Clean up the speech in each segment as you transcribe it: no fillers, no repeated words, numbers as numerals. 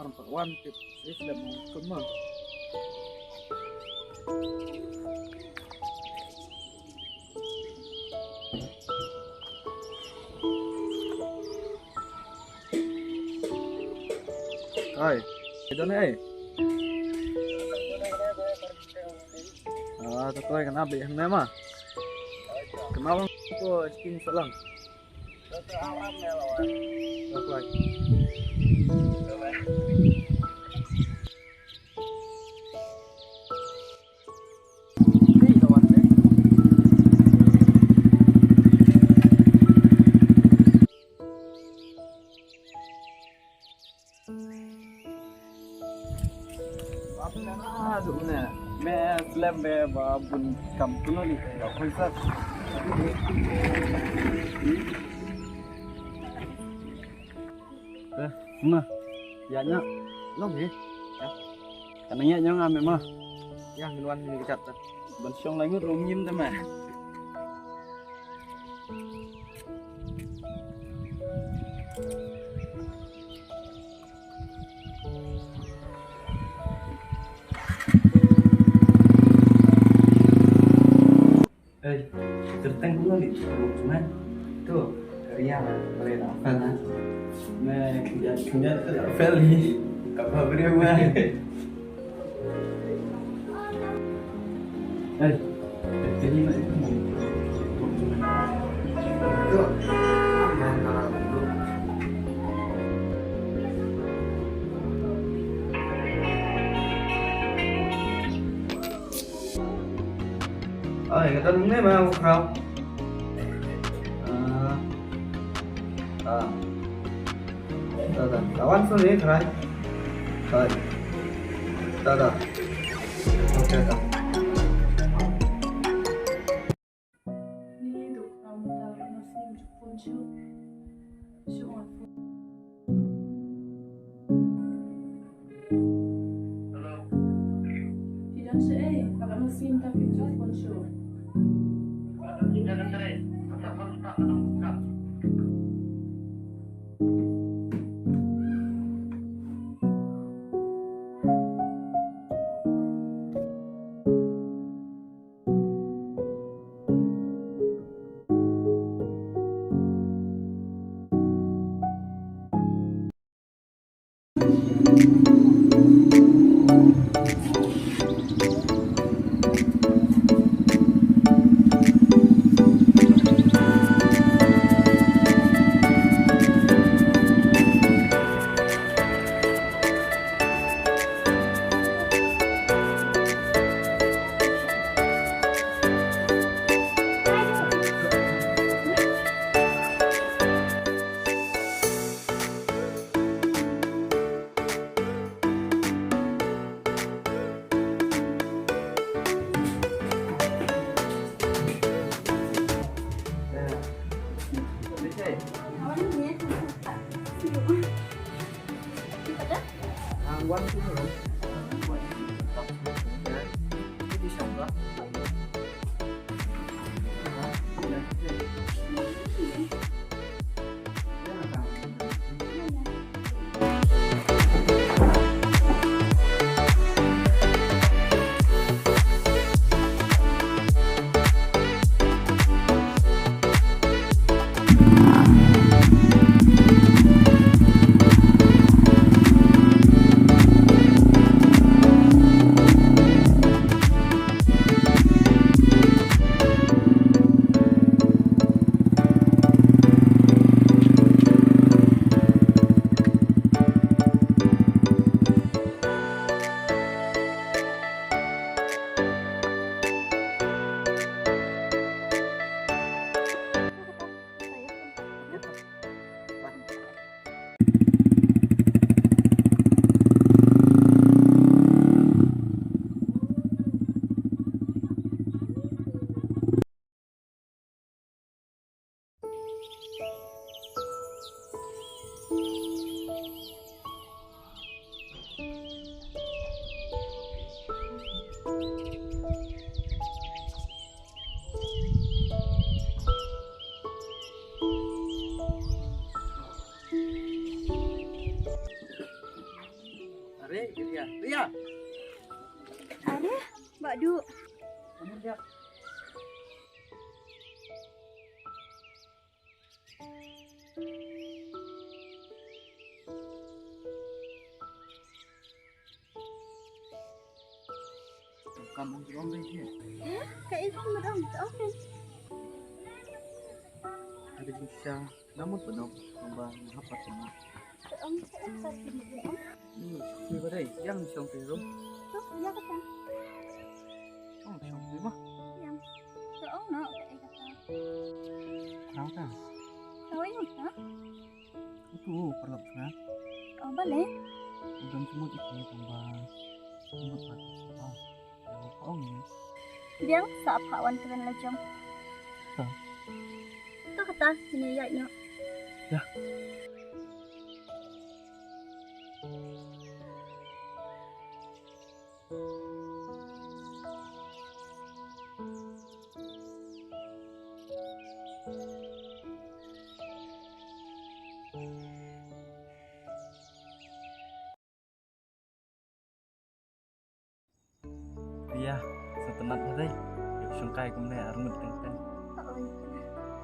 nampak one tip. Saya sudah mau kemana? Hai, itu nih. Tutoy kenapa yang nama? Kenapa ko skin salang? Tutoy. Aduh, मैं स्लैब में बाबुन कंपनी ली कोई sir mà dạ nhá nó gì anh nghe nhá ngam mẹ mà yang luan ni kat ban song lai ngut rom nyim ta mà terteng dulu nih cuman tuh karya boleh novel nah kerja novel nih kapal berapa jadi nak itu tuh kata đúng đấy mà không kawan sini keren oke One two đi xong đó Are, Ria. Ria. Ada, Mbak Du. Kamu lihat. Kamu belum lagi. Kak Irfan berang, tak okey. Ada bisa. Namun penuh. Nombang apa semua. Tak om, tak om satu ni om. Ini badai. Yang siang perum. Tu, ya kata. Oh, siang perum mah. Yang. Tak om nak Kak Irfan kata. Tahu kan? Tahu yang tak? Itu perlu kan? Oh, boleh. Udah semua itu tambah. Semua tak. Oh. Oh ni. Dia sa pawan keren lajam. Tak. Tu kata sini ya nak. Ya. Iya, setenat hari. Yuk sungkai kemudian armut tengteng. Oh,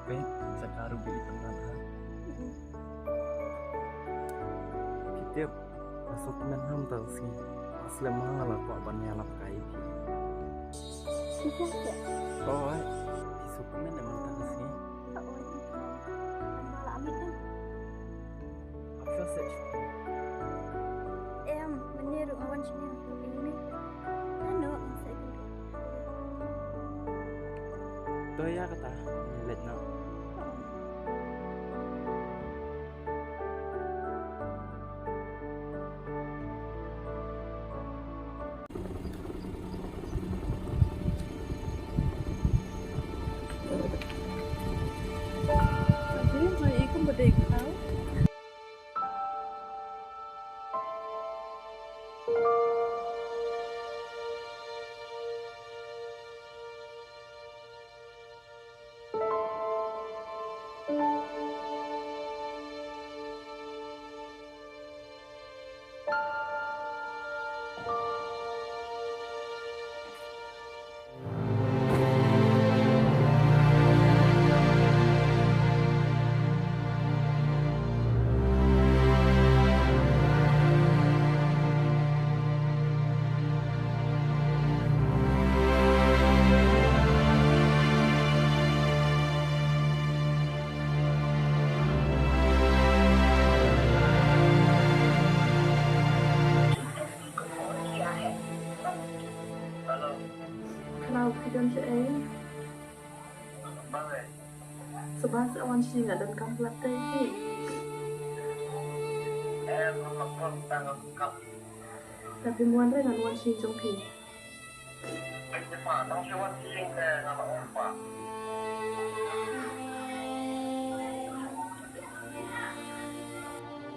Oke, sekarang beli tenang. Kita masuk ke ham tahu sih. Asli mahal lah kok banyak lap kai. sudah ya. Oh, masuk ke memang tahu sih. Oh, malah amin kan. Apa sih? Menyeru awan sini ini. Ano, saya Tuh ya kata, lihat nak. Jadi hari itu berdekau. Kalau kita cakap sebab awan sini ada dalam pelatih ni. Tapi muan dengan awan sini jompi.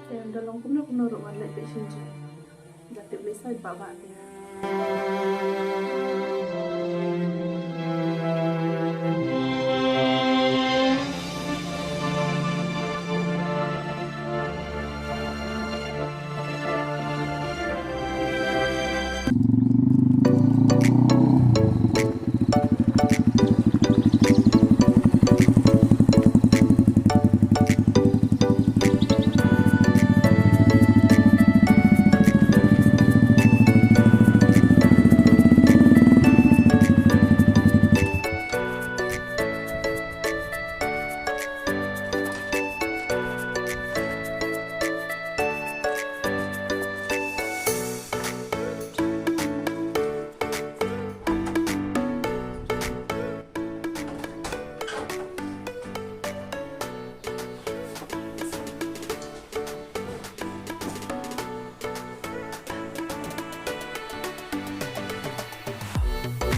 Yang dalam kuno rumah lagi sini. Jadi bisa bawa dia.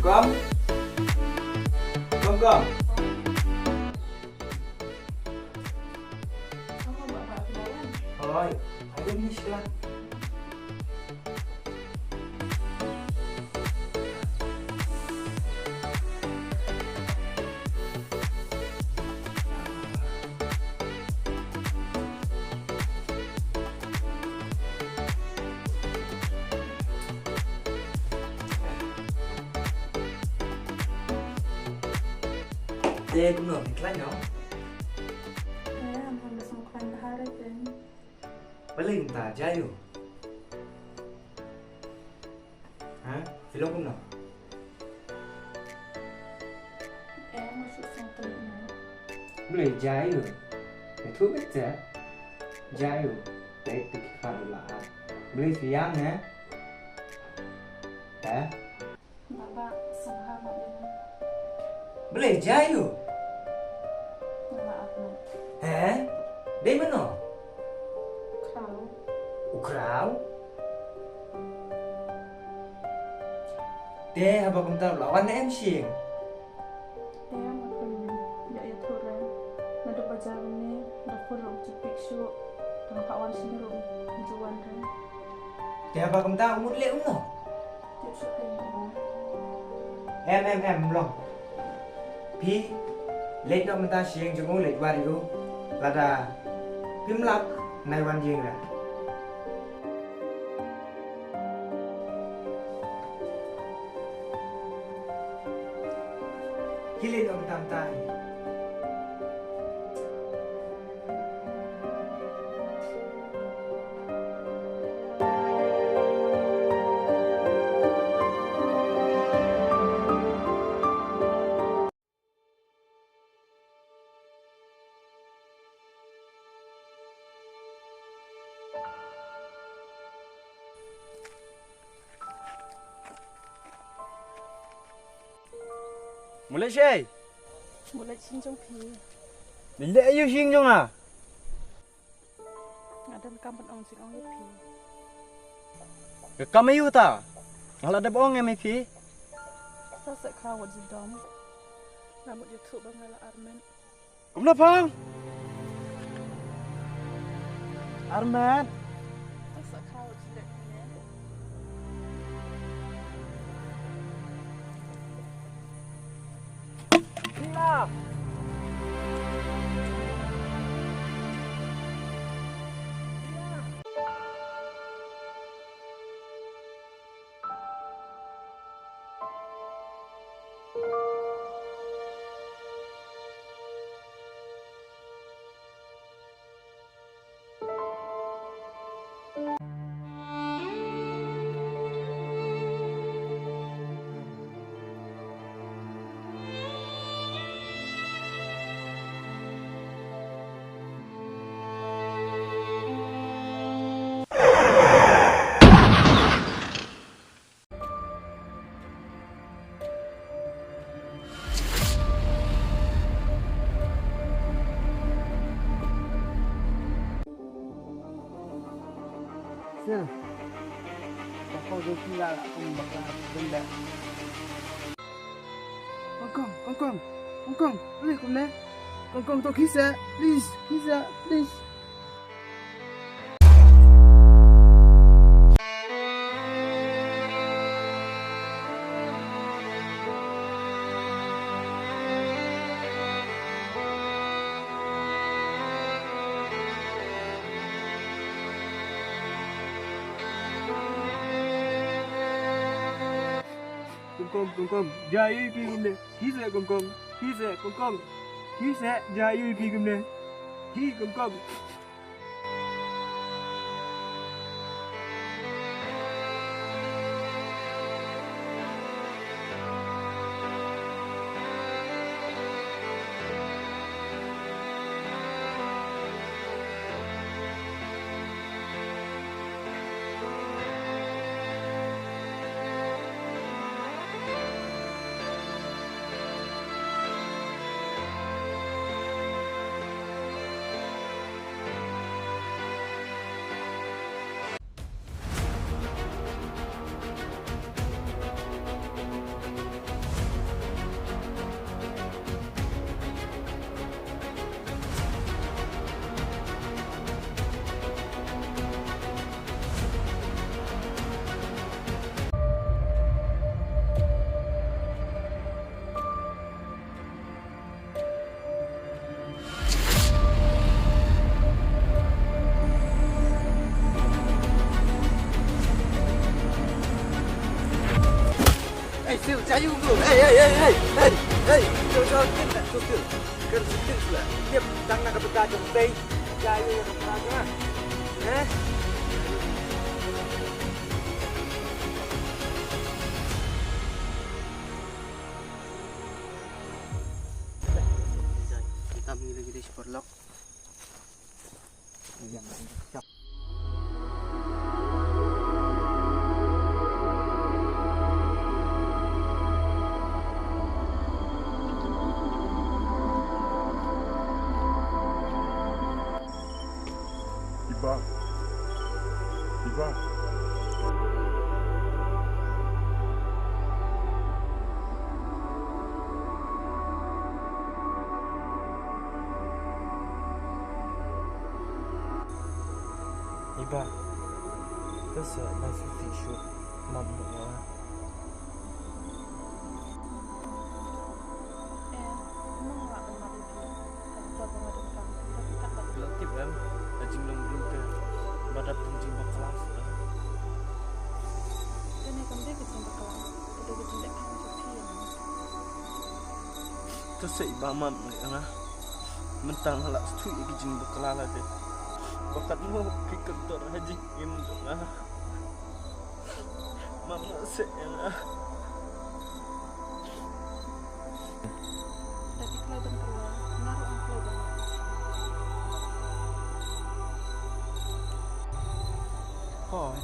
Kom. Kom. Kamu bapak kenalan? Oh, ada ni silat. cũng nổi thì lạnh nó. Hampa sangkuan bahara kan. Paling tak jayu. Hah? Film cũng nổi. Masuk sangkuan na. Boleh jayu. Itu betul. Jayu. Baik pikir lah. Boleh siang ya. Hah? Baba sanghar na din. Boleh jayu. Maaf na. Hah? Dari mana? Krau. Ukraw? Dia apa kamu tahu lawan em sih? Makon ya ya thora. Nado bazar ni da furuk jipik shu. Dan kawan sinurung juan ran. Dia apa kamu tahu mut lek umno? Tiap sukai na. Em long. Pi lek đó mình ta siêng cho ngô lek qua đi luôn. Là đã phim lắc nàyวันยิงrồi. Hilid ông tam tai. Mulai sih. Mulai cinjong pi. Bila ayu sing jong ah. Ngadan kampan ong sing ong pi. Ke kam ayu ta? Ngala ada bohong em pi. Sa sa kraw di dom. Rambut YouTube bangala Armen. Kum na pang. Arman. Sa sa kraw di lek ni. Nah. Sir. Kau tu kira lah kau bakal benda. Kong, boleh kau ni? Kong tu kisah, please. Kong, jayu pi gumne. Kisah kong. Kisah jayu pi gumne. Kong. sil cayu tu. Hey. Jom kita tu sil. Kerja lah. Dia tang nak berda jom teh. Cayu yang berda. Kita milih di Superlock. Yang siap. Iba. Iba. Terus nasi tisu mampu ya. Emang nggak kenal itu. Aku coba ngadepkan, tapi tak dapat. Belakip kan. Ajing belum ke. Badat penjing kelas. Kan yang kamu dia kecil bakalan. Udah kecil dek kamu sekian. Terus saya ibamam na. Mentang halak setui kijing bekelala deh. Bakat mau pikir tor haji im na. Mama saya na. Tapi kelihatan keluar, naruh ang kelihatan. Hoi,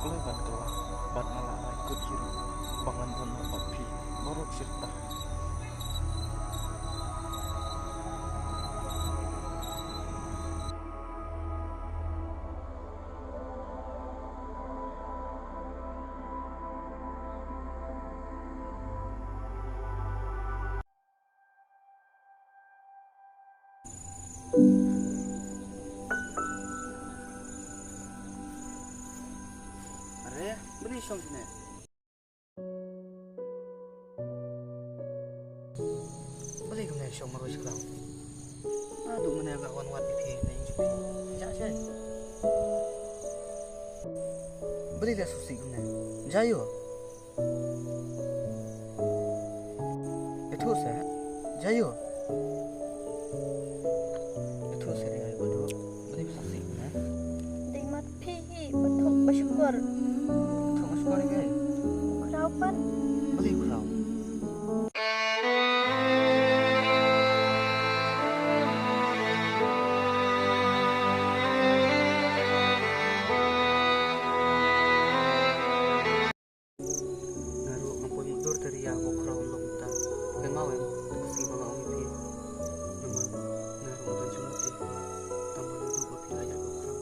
kelihatan kelah. Bat malah ikut kiri. Bangan pun api. Baru cerita. Are, beri song sini. Beri kau nak song marus kau. Aduh mana agak wan pipi na yung jupi. Jangan. Beri dah susi kau na. Jayo. Itu sah. Jayo. Itu sah dengan bodoh. Beri susi kau na. Di mat pihi betul bersyukur. Thomas kau ni. Kerapan Beri kau. Naruh ampun mundur dari yang aku kerau lomta. Dan mau yang kasih bang aku pi. Nama naruh dan cumuti. Tambah hidup api aja aku kerau.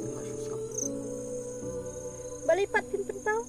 Dengan susah. balipat tin pentau.